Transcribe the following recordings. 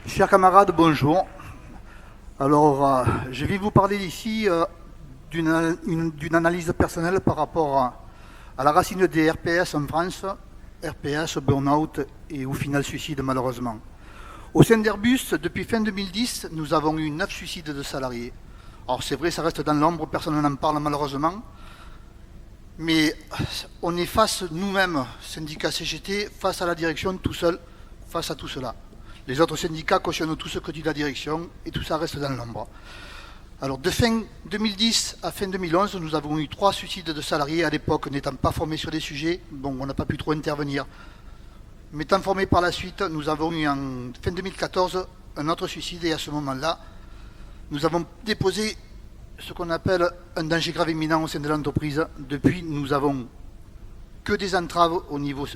Chers camarades, bonjour. Alors, je vais vous parler ici d'une analyse personnelle par rapport à la racine des RPS en France, RPS, burn-out et au final suicide malheureusement. Au sein d'Airbus, depuis fin 2010, nous avons eu 9 suicides de salariés. Alors c'est vrai, ça reste dans l'ombre, personne n'en parle malheureusement. Mais on est face, nous-mêmes, syndicats CGT, face à la direction tout seul, face à tout cela. Les autres syndicats cautionnent tout ce que dit la direction et tout ça reste dans l'ombre. Alors de fin 2010 à fin 2011, nous avons eu 3 suicides de salariés à l'époque, n'étant pas formés sur les sujets, bon, on n'a pas pu trop intervenir. M'étant formés par la suite, nous avons eu en fin 2014 un autre suicide et à ce moment-là, nous avons déposé ce qu'on appelle un danger grave imminent au sein de l'entreprise. Depuis, nous n'avons que des entraves au niveau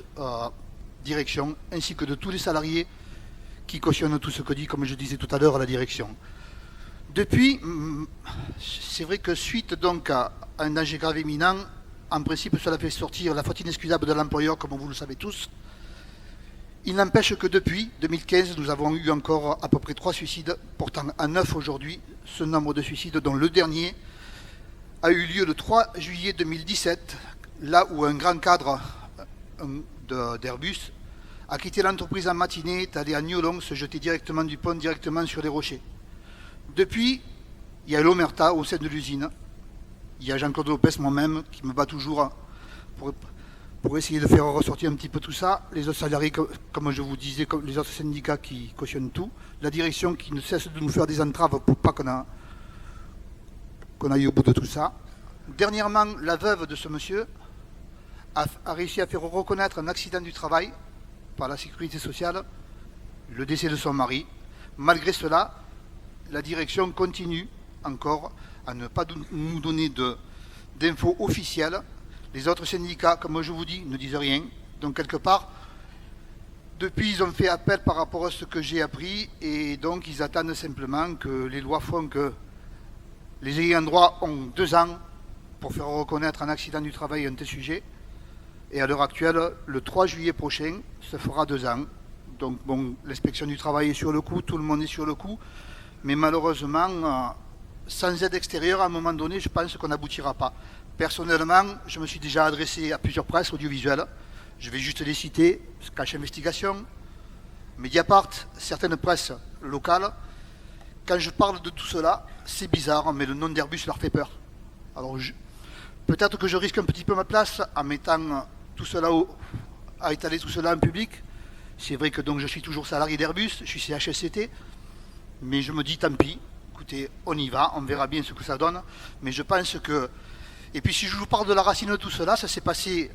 direction ainsi que de tous les salariés qui cautionnent tout ce que dit, comme je disais tout à l'heure, à la direction. Depuis, c'est vrai que suite donc à un danger grave imminent, en principe cela fait sortir la faute inexcusable de l'employeur, comme vous le savez tous. Il n'empêche que depuis 2015, nous avons eu encore à peu près 3 suicides, portant à 9 aujourd'hui ce nombre de suicides, dont le dernier a eu lieu le 3 juillet 2017, là où un grand cadre d'Airbus a quitté l'entreprise en matinée, est allé à Niolon, se jeter directement du pont, directement sur les rochers. Depuis, il y a l'omerta au sein de l'usine. Il y a Jean-Claude Lopez, moi-même, qui me bat toujours pour essayer de faire ressortir un petit peu tout ça. Les autres salariés, comme je vous disais, comme les autres syndicats qui cautionnent tout. La direction qui ne cesse de nous faire des entraves pour pas qu'on aille au bout de tout ça. Dernièrement, la veuve de ce monsieur a réussi à faire reconnaître un accident du travail par la sécurité sociale, le décès de son mari. Malgré cela, la direction continue encore à ne pas nous donner d'infos officielles. Les autres syndicats, comme je vous dis, ne disent rien. Donc quelque part, depuis ils ont fait appel par rapport à ce que j'ai appris et donc ils attendent simplement que les lois font que les ayants droit ont 2 ans pour faire reconnaître un accident du travail un tel sujet. Et à l'heure actuelle, le 3 juillet prochain, ça fera 2 ans. Donc bon, l'inspection du travail est sur le coup, tout le monde est sur le coup. Mais malheureusement, sans aide extérieure, à un moment donné, je pense qu'on n'aboutira pas. Personnellement, je me suis déjà adressé à plusieurs presses audiovisuelles. Je vais juste les citer, Cache Investigation, Mediapart, certaines presses locales. Quand je parle de tout cela, c'est bizarre, mais le nom d'Airbus leur fait peur. Alors, peut-être que je risque un petit peu ma place en mettant tout cela à étaler tout cela en public. C'est vrai que donc je suis toujours salarié d'Airbus, je suis CHSCT, mais je me dis tant pis, écoutez, on y va, on verra bien ce que ça donne. Mais je pense que... Et puis si je vous parle de la racine de tout cela, ça s'est passé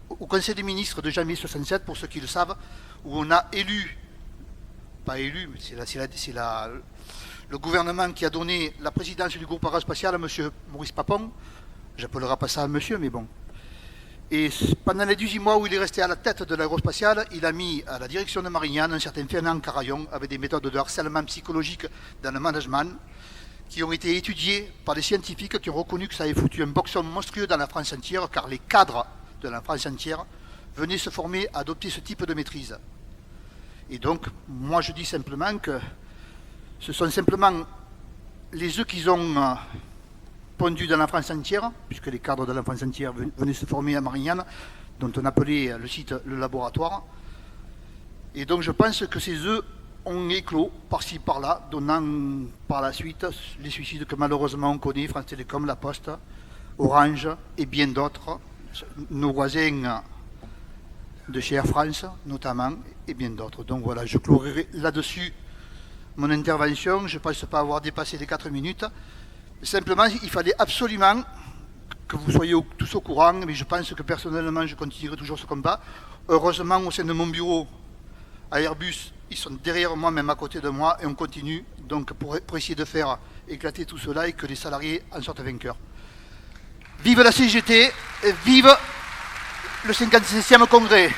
au Conseil des ministres de janvier 67, pour ceux qui le savent, où on a élu, pas élu, mais c'est le gouvernement qui a donné la présidence du groupe aérospatial à M. Maurice Papon. J'appellerai pas ça un monsieur, mais bon. Et pendant les 18 mois où il est resté à la tête de l'aérospatiale, il a mis à la direction de Marignane un certain Fernand Carayon avec des méthodes de harcèlement psychologique dans le management qui ont été étudiées par des scientifiques qui ont reconnu que ça avait foutu un boxon monstrueux dans la France entière, car les cadres de la France entière venaient se former à adopter ce type de maîtrise. Et donc, moi je dis simplement que ce sont simplement les œufs qu'ils ont pondu dans la France entière, puisque les cadres de la France entière venaient se former à Marignane, dont on appelait le site le laboratoire. Et donc je pense que ces œufs ont éclos par-ci par-là, donnant par la suite les suicides que malheureusement on connaît, France Télécom, La Poste, Orange et bien d'autres, nos voisins de chez Air France notamment, et bien d'autres. Donc voilà, je clorerai là-dessus mon intervention. Je ne pense pas avoir dépassé les 4 minutes. Simplement, il fallait absolument que vous soyez tous au courant, mais je pense que personnellement, je continuerai toujours ce combat. Heureusement, au sein de mon bureau, à Airbus, ils sont derrière moi, même à côté de moi, et on continue donc pour essayer de faire éclater tout cela et que les salariés en sortent vainqueurs. Vive la CGT, et vive le 57e congrès!